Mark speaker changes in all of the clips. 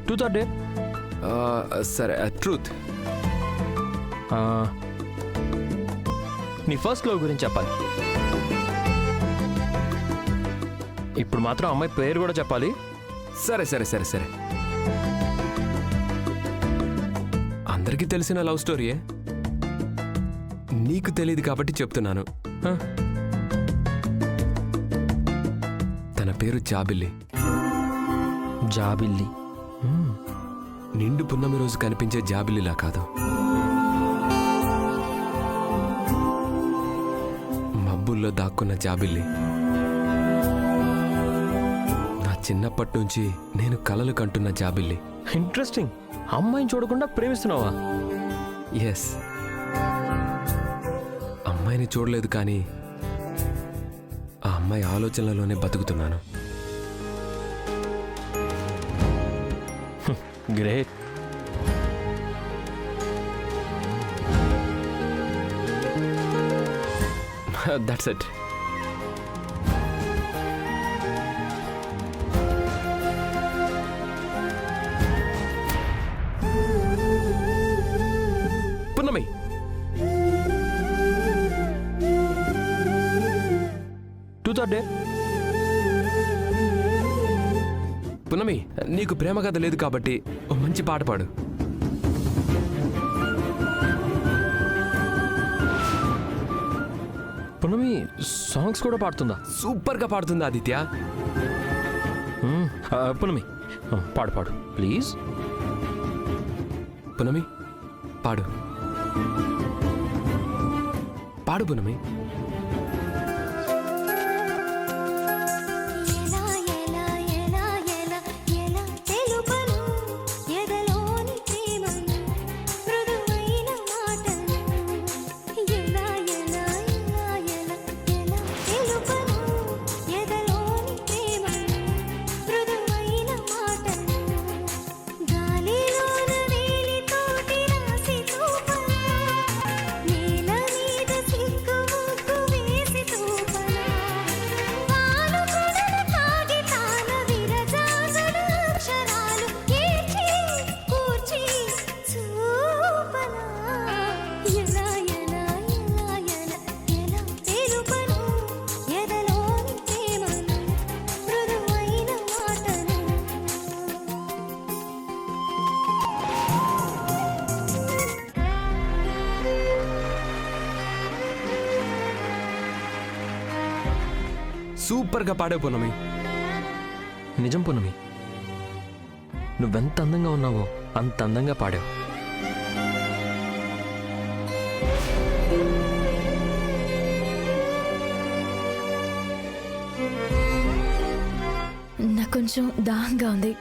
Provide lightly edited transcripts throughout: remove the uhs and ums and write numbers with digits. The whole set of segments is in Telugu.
Speaker 1: Truth or dare?
Speaker 2: సరే ట్రూత్.
Speaker 1: నీ ఫస్ట్ లవ్ గురించి చెప్పాలి. ఇప్పుడు మాత్రం అమ్మాయి పేరు కూడా చెప్పాలి.
Speaker 2: సరే సరే సరే సరే అందరికీ తెలిసిన లవ్ స్టోరీయే, నీకు తెలియదు కాబట్టి చెప్తున్నాను. తన పేరు జాబిల్లి.
Speaker 1: జాబిల్లి?
Speaker 2: నిండు పున్నమి రోజు కనిపించే జాబిల్లిలా కాదు, మబ్బుల్లో దాక్కున్న జాబిల్లి. నా చిన్నప్పటి నుంచి నేను కలలు కంటున్న జాబిల్లి.
Speaker 1: ఇంట్రెస్టింగ్. అమ్మాయిని చూడకుండా ప్రేమిస్తున్నావా?
Speaker 2: ఎస్, అమ్మాయిని చూడలేదు కానీ ఆ అమ్మాయి ఆలోచనలలోనే బతుకుతున్నాను.
Speaker 1: గ్రేట్.
Speaker 2: That's it. పున్నమి,
Speaker 1: ట్రూత్ ఆర్ డేర్?
Speaker 2: పున్నమి, నీకు ప్రేమ కథ లేదు కాబట్టి ఓ మంచి పాట పాడు.
Speaker 1: పున్నమి సాంగ్స్ కూడా పాడుతుందా?
Speaker 2: సూపర్గా పాడుతుంది ఆదిత్య.
Speaker 1: పున్నమి పాడు పాడు ప్లీజ్.
Speaker 2: పున్నమి పాడు పాడు పున్నమి. సూపర్గా పాడే పున్నమి.
Speaker 1: నిజం పున్నమి, నువ్వెంత అందంగా ఉన్నావో అంత అందంగా పాడావు.
Speaker 3: నాకు కొంచెం దాహంగా ఉంది,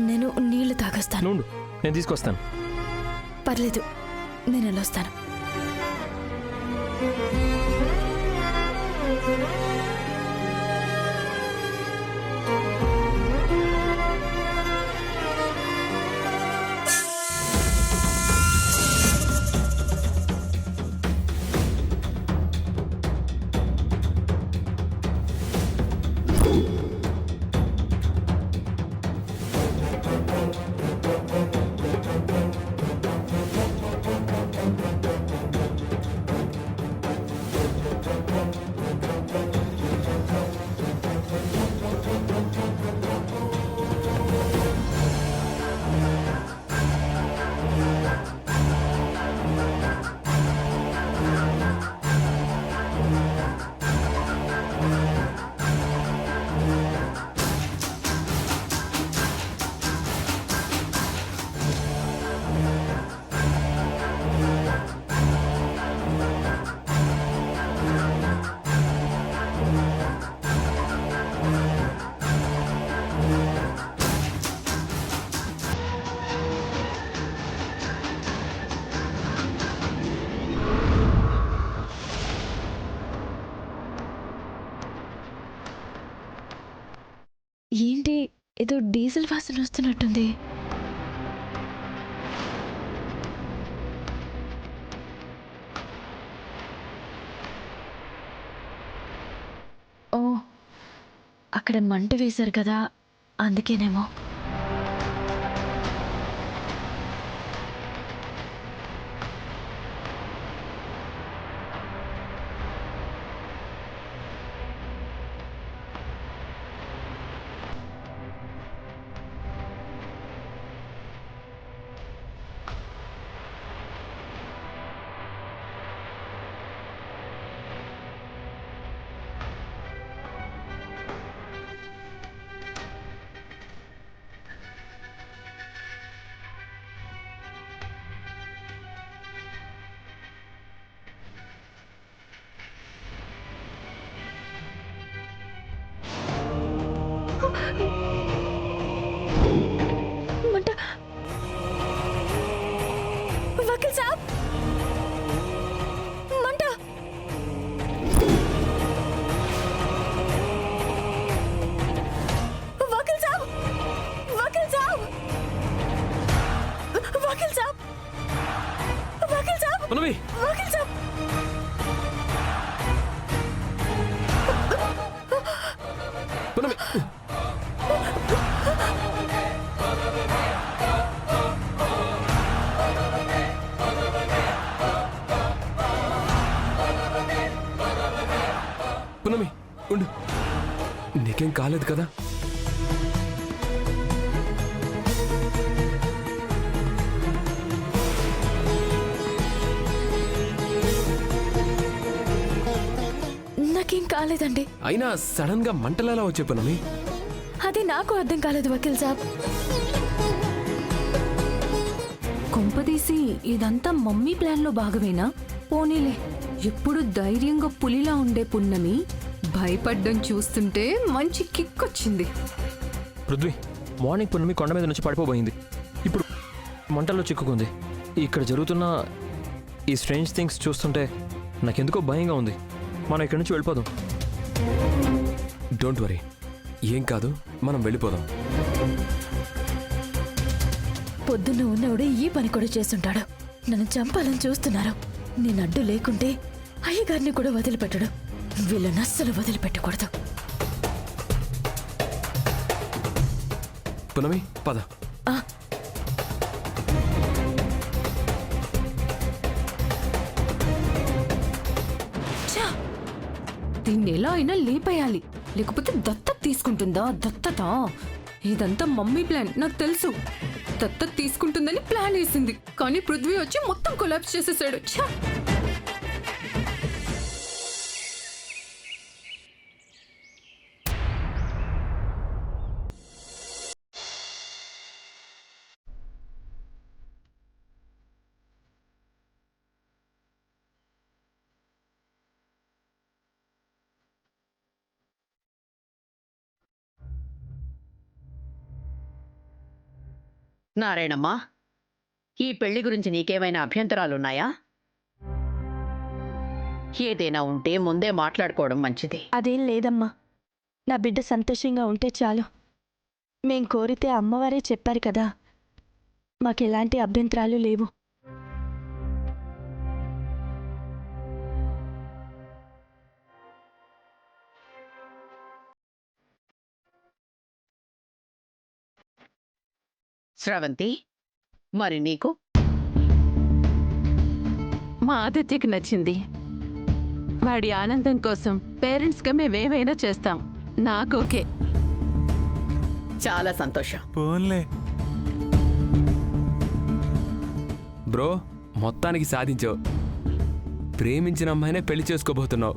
Speaker 3: నేను నీళ్లు తాగొస్తాను.
Speaker 1: నుండు, నేను తీసుకొస్తాను.
Speaker 3: పర్లేదు, నేను వెళ్ళొస్తాను. ఏంటి ఏదో డీజిల్ వాసన వస్తున్నట్టుంది. ఓ, అక్కడ మంట వేశారు కదా, అందుకేనేమో. మంట వకీల్ సాబ్ మంట వకీల్ సాబ్ వకీల్ సాబ్ వకీల్ సాబ్ వకీల్ సాబ్
Speaker 2: పునమి
Speaker 3: వకీల్ సాబ్
Speaker 2: పునమి పునమి ఉండు, నీకేం కాలేదు కదా?
Speaker 3: నాకేం కాలేదండి.
Speaker 2: అయినా సడన్ గా మంటలెలా వచ్చే పునమి?
Speaker 3: అది నాకు అర్థం కాలేదు వకీల్ సాబ్.
Speaker 4: కొంపదీసి ఇదంతా మమ్మీ ప్లాన్లో భాగమేనా? పోనీలే, ఎప్పుడు ధైర్యంగా పులిలా ఉండే పున్నమి భయపడ్డం చూస్తుంటే మంచి కిక్ వచ్చింది.
Speaker 1: పృథ్వీ, మార్నింగ్ పున్నమి కొండ మీద నుంచి పడిపోబోయింది. ఇప్పుడు మంటల్లో చిక్కుకుంది. ఇక్కడ జరుగుతున్న ఈ స్ట్రేంజ్ థింగ్స్ చూస్తుంటే నాకెందుకో భయంగా ఉంది. మనం ఇక్కడి నుంచి వెళ్ళిపోదాం.
Speaker 2: డోంట్ వరీ, ఏం కాదు, మనం వెళ్ళిపోదాం.
Speaker 3: పొద్దున్న ఉన్నవాడు ఈ పని కూడా చేస్తుంటాడు. నన్ను చంపాలని చూస్తున్నారు. నేను అడ్డు లేకుంటే అయ్యగారిని కూడా వదిలిపెట్టడు. వీళ్ళని అస్సలు వదిలిపెట్టకూడదు.
Speaker 2: పునమి పద.
Speaker 3: ఆ,
Speaker 4: ఛా! దీన్ని ఎలా అయినా లేపేయాలి, లేకపోతే దత్తత తీసుకుంటుందా? దత్తత ఇదంతా మమ్మీ ప్లాన్, నాకు తెలుసు. దత్తత తీసుకుంటుందని ప్లాన్ వేసింది, కానీ పృథ్వీ వచ్చి మొత్తం కొలాప్స్ చేసేసాడు. ఛా!
Speaker 5: నారాయణమ్మా, ఈ పెళ్లి గురించి నీకేమైనా అభ్యంతరాలున్నాయా? ఏదైనా ఉంటే ముందే మాట్లాడుకోవడం మంచిది.
Speaker 6: అదేం లేదమ్మా, నా బిడ్డ సంతోషంగా ఉంటే చాలు. మేం కోరితే అమ్మవారే చెప్పారు కదా, మాకెలాంటి అభ్యంతరాలు లేవు.
Speaker 5: శ్రవంతి, మరి నీకు?
Speaker 7: మా ఆదిత్యకి నచ్చింది. వాడి ఆనందం కోసం పేరెంట్స్గా మేమేమైనా చేస్తాం. నాకు ఓకే.
Speaker 5: చాలా సంతోషం.
Speaker 8: పోన్లే.
Speaker 2: బ్రో, మొత్తానికి సాధించావు. ప్రేమించిన అమ్మాయినే పెళ్లి చేసుకోబోతున్నావు.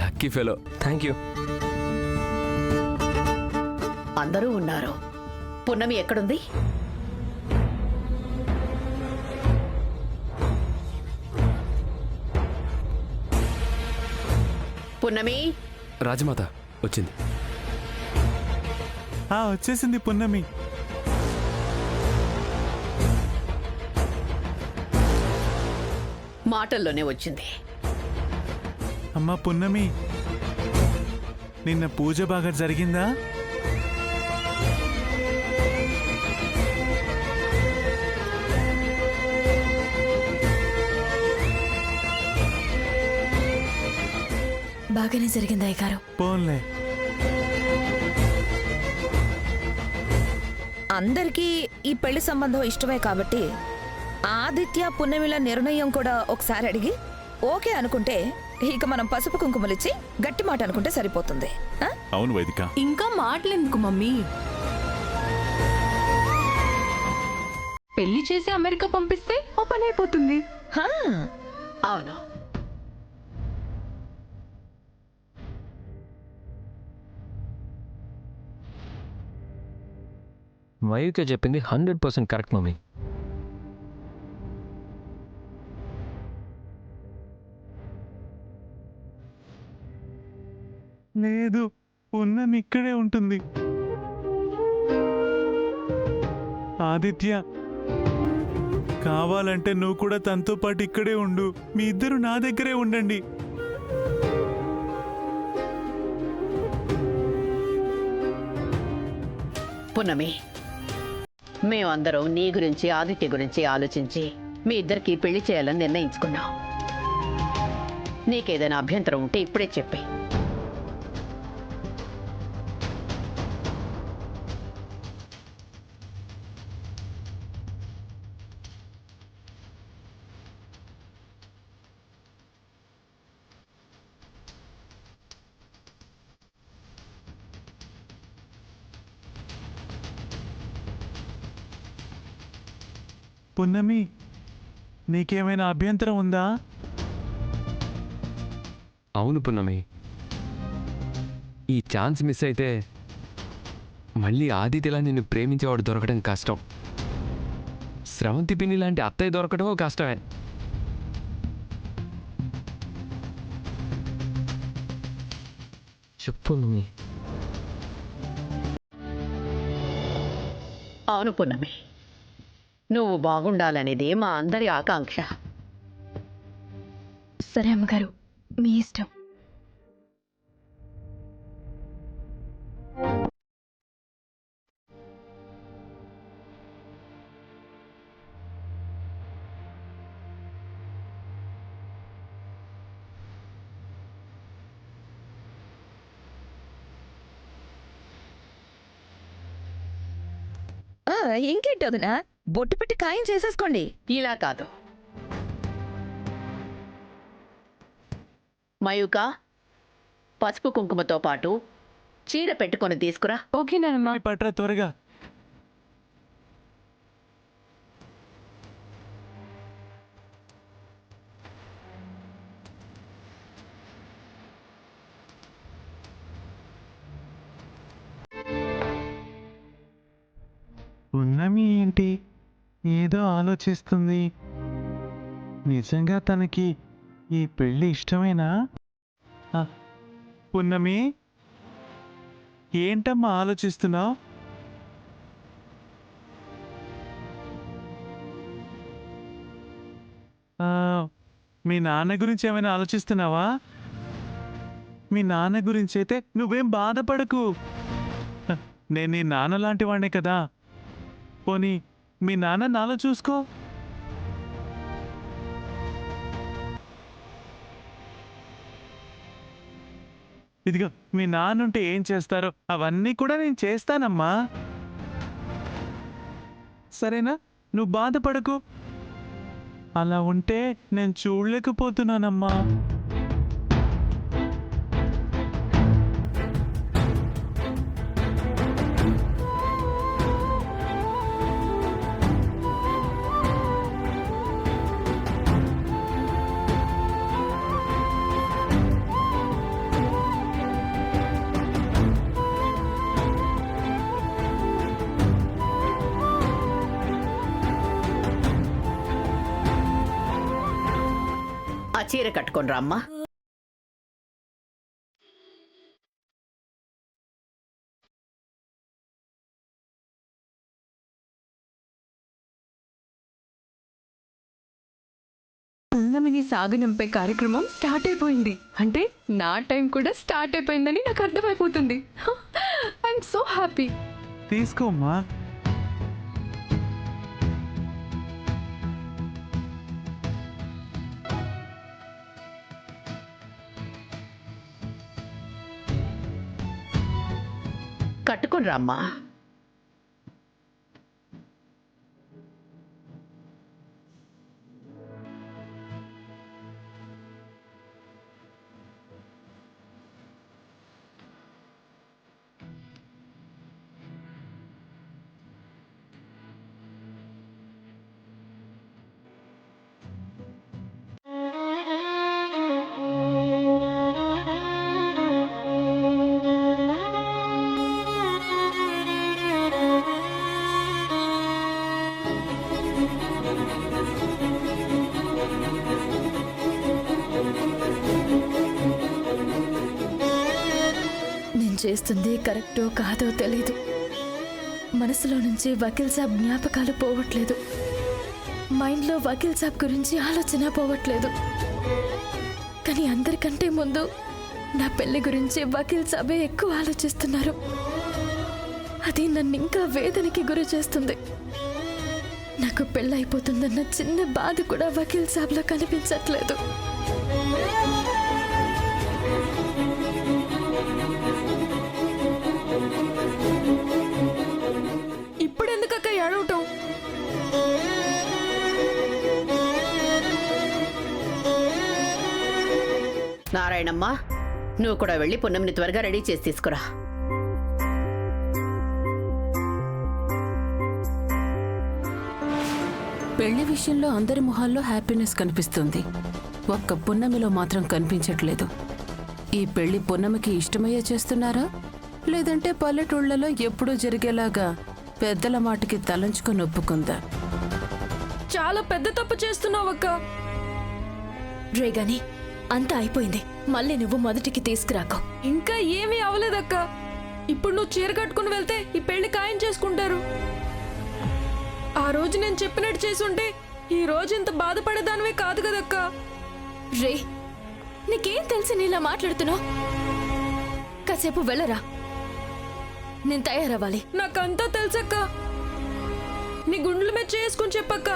Speaker 2: Lucky fellow.
Speaker 1: Thank you.
Speaker 5: అందరూ ఉన్నారు. పున్నమి ఎక్కడుంది? పున్నమి,
Speaker 2: రాజమాత వచ్చింది.
Speaker 8: వచ్చేసింది పున్నమి.
Speaker 5: మాటల్లోనే వచ్చింది.
Speaker 8: అమ్మా పున్నమి, నిన్న పూజ బాగా జరిగిందా?
Speaker 3: బాగానే జరిగింది అయ్యగారు.
Speaker 8: పోన్లే.
Speaker 9: అందరికీ ఈ పెళ్లి సంబంధం ఇష్టమే కాబట్టి ఆదిత్య పున్నమిల నిర్ణయం కూడా ఒకసారి అడిగి ఓకే అనుకుంటే ఇక మనం పసుపు కుంకుమలిచ్చి గట్టి మాట అనుకుంటే సరిపోతుంది.
Speaker 8: అవును వైదిక.
Speaker 4: ఇంకా మాటలెందుకు మమ్మీ? పెళ్లి చేసి అమెరికా పంపిస్తే ఓ పని అయిపోతుంది.
Speaker 5: అవును.
Speaker 1: మయూకే చెప్పింది 100% కరెక్ట్ మమ్మీ.
Speaker 8: లేదు, పున్నమి ఇక్కడే ఉంటుంది. ఆదిత్య, కావాలంటే నువ్వు కూడా తనతో పాటు ఇక్కడే ఉండు. మీ ఇద్దరు నా దగ్గరే ఉండండి.
Speaker 5: పున్నమి, మేమందరం నీ గురించి ఆదిత్య గురించి ఆలోచించి మీ ఇద్దరికి పెళ్లి చేయాలని నిర్ణయించుకున్నాం. నీకేదైనా అభ్యంతరం ఉంటే ఇప్పుడే చెప్పే.
Speaker 8: పున్నమి, నీకేమైనా అభ్యంతరం ఉందా?
Speaker 2: అవును పున్నమి, ఈ ఛాన్స్ మిస్ అయితే మళ్ళీ ఆదిత్యలా నిన్ను ప్రేమించేవాడు దొరకడం కష్టం. స్రవంతి పిన్ని లాంటి అత్తయ్య దొరకడం కష్టమే.
Speaker 1: చెప్పు మమ్మీ.
Speaker 5: అవును పున్నమి, నువ్వు బాగుండాలనేదే మా అందరి ఆకాంక్ష.
Speaker 3: సరే అమ్మగారు, మీ ఇష్టం.
Speaker 9: ఇంకేంటి వదినా, బొట్టు పెట్టి ఖాయం చేసేసుకోండి.
Speaker 5: ఇలా కాదు మయూక, పసుపు కుంకుమతో పాటు చీర పెట్టుకొని తీసుకురా.
Speaker 4: ఓకేనమ్మా.
Speaker 8: పట్రా త్వరగా. పున్నమి ఏంటి ఏదో ఆలోచిస్తుంది? నిజంగా తనకి ఈ పెళ్ళి ఇష్టమేనా? పున్నమి, ఏంటమ్మా ఆలోచిస్తున్నావు? మీ నాన్న గురించి ఏమైనా ఆలోచిస్తున్నావా? మీ నాన్న గురించి అయితే నువ్వేం బాధపడకు. నేను నీ నాన్న లాంటి వాడినే కదా. పోనీ మీ నాన్న నాలో చూసుకో. ఇదిగో, మీ నాన్నుంటే ఏం చేస్తారో అవన్నీ కూడా నేను చేస్తానమ్మా. సరేనా? నువ్వు బాధపడకు. అలా ఉంటే నేను చూడలేకపోతున్నానమ్మా.
Speaker 5: ఆ చీర కట్టుకొని రామ్మా.
Speaker 4: పున్నమిని సాగనంపే కార్యక్రమం స్టార్ట్ అయిపోయింది అంటే నా టైం కూడా స్టార్ట్ అయిపోయిందని నాకు అర్థమైపోతుంది. I'm so happy.
Speaker 8: తీసుకోమ్మా.
Speaker 5: కట్టుకొని రామ్మా.
Speaker 3: నేను చేస్తుంది కరెక్టో కాదో తెలీదు. మనసులో నుంచి వకీల్ సాబ్ జ్ఞాపకాలు పోవట్లేదు. మైండ్లో వకీల్ సాబ్ గురించి ఆలోచన పోవట్లేదు. కానీ అందరికంటే ముందు నా పెళ్లి గురించి వకీల్ సాబే ఎక్కువ ఆలోచిస్తున్నారు. అది నన్ను ఇంకా వేదనకి గురి చేస్తుంది. నాకు పెళ్ళైపోతుందన్న చిన్న బాధ కూడా వకీల్ సాబ్లో కనిపించట్లేదు.
Speaker 4: ఇప్పుడెందుకక్క ఏడవటం?
Speaker 5: నారాయణమ్మ, నువ్వు కూడా వెళ్ళి పున్నమిని త్వరగా రెడీ చేసి తీసుకురా.
Speaker 7: పెళ్లి విషయంలో అందరి మొహాల్లో హ్యాపీనెస్ కనిపిస్తుంది. ఒక్క పున్నమిలో మాత్రం కనిపించట్లేదు. ఈ పెళ్లి పున్నమికి ఇష్టమయ్యే చేస్తున్నారా, లేదంటే పల్లెటూళ్లలో ఎప్పుడూ జరిగేలాగా పెద్దల మాటకి తలంచుకొని ఒప్పుకుందా?
Speaker 4: చాలా పెద్ద తప్పు చేస్తున్నావక్క.
Speaker 3: రేగాని అంతా అయిపోయింది. మళ్ళీ నువ్వు మొదటికి తీసుకురాకో.
Speaker 4: ఇంకా ఏమీ అవలేదక్క. ఇప్పుడు నువ్వు చీర కట్టుకుని వెళ్తే ఈ పెళ్లి ఖాయం చేసుకుంటారు. ఆ రోజు నేను చెప్పినట్టు చేసుంటే ఈ రోజు ఇంత బాధపడేదానివే కాదు కదక్క.
Speaker 3: రే, నీకేం తెలిసి నీలా మాట్లాడుతున్నావు? కాసేపు వెళ్ళరా, నేను తయారవ్వాలి.
Speaker 4: నాకంతా తెలుసక్క. నీ గుండెల మీద చేసుకుని చెప్పక్క.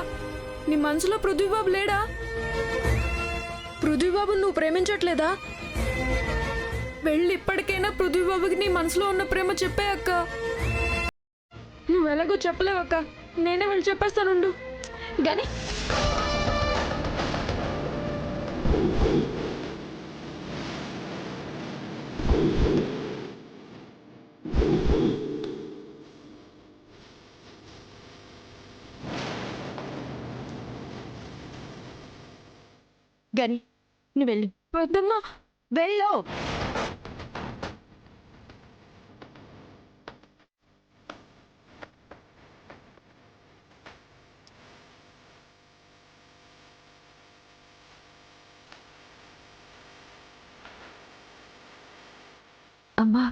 Speaker 4: నీ మనసులో పృథ్వీబాబు లేడా? పృథ్వీబాబు నువ్వు ప్రేమించట్లేదా? వెళ్ళి ఇప్పటికైనా పృథ్వీబాబుకి నీ మనసులో ఉన్న ప్రేమ చెప్పే అక్క. నువ్వు ఎలాగో చెప్పలేవక్క, నేనే వెళ్ళి చెప్పేస్తానుండు.
Speaker 3: గాని
Speaker 6: గని నువ్వు వెళ్ళు.
Speaker 4: పెద్దమ్మ,
Speaker 6: వెళ్ళు.
Speaker 3: అమ్మా,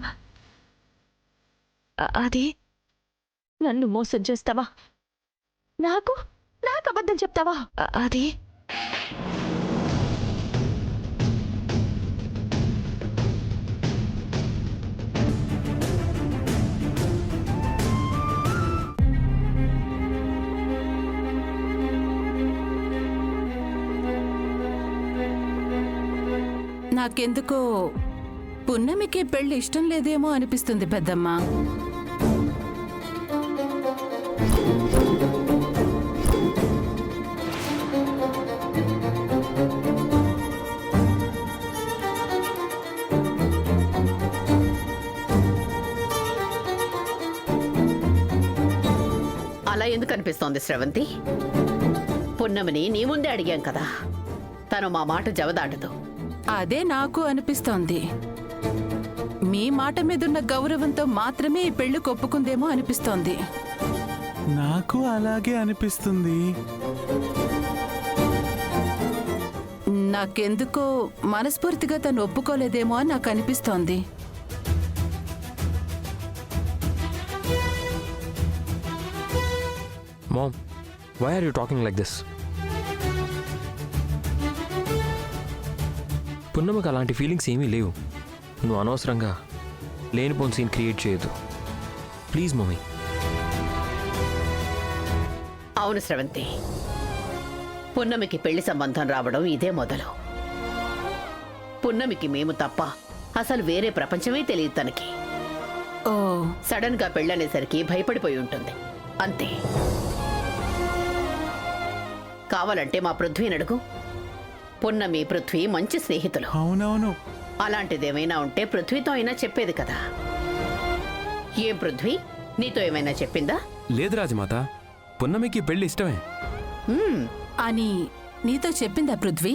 Speaker 6: అది నన్ను మోసం చేస్తావా? నాకు నాకు అబద్ధం చెప్తావా?
Speaker 3: అది
Speaker 7: నాకెందుకో పున్నమికి పెళ్లి ఇష్టం లేదేమో అనిపిస్తుంది పెద్దమ్మ.
Speaker 5: అలా ఎందుకు అనిపిస్తోంది శ్రవంతి? పున్నమిని నీ ముందే అడిగాం కదా, తను మా మాట జవదాటదు.
Speaker 7: అదే నాకు అనిపిస్తోంది. మీ మాట మీదున్న గౌరవంతో మాత్రమే ఈ పెళ్లి ఒప్పుకుందేమో అనిపిస్తోంది.
Speaker 8: నాకు అలాగే అనిపిస్తుంది.
Speaker 7: నాకెందుకో మనస్ఫూర్తిగా తను ఒప్పుకోలేదేమో అని నాకు అనిపిస్తోంది.
Speaker 1: Mom, why are you talking like this? పున్నమకు అలాంటి ఫీలింగ్స్ ఏమీ లేవు. నువ్వు అనవసరంగా లేనిపోని సీన్ క్రియేట్ చేయొద్దు ప్లీజ్ మమ్మీ.
Speaker 5: అవును శ్రవంతి, పున్నమికి పెళ్లి సంబంధం రావడం ఇదే మొదలు. పున్నమికి మేము తప్ప అసలు వేరే ప్రపంచమే తెలియదు తనకి.
Speaker 7: ఓ,
Speaker 5: సడన్ గా పెళ్ళనేసరికి భయపడిపోయి ఉంటుంది అంతే. కావాలంటే మా పృథ్వీని అడుగు. పున్నమి పృథ్వీ మంచి స్నేహితులు.
Speaker 8: అవునవును.
Speaker 5: అలాంటిదేమైనా ఉంటే పృథ్వీతో అయినా చెప్పేది కదా. ఏం పృథ్వీ, నీతో ఏమైనా చెప్పిందా?
Speaker 2: లేదు రాజమాత, పున్నమికి పెళ్లి ఇష్టమే
Speaker 5: మ్మ్.
Speaker 7: అని నీతో చెప్పిందా పృథ్వీ?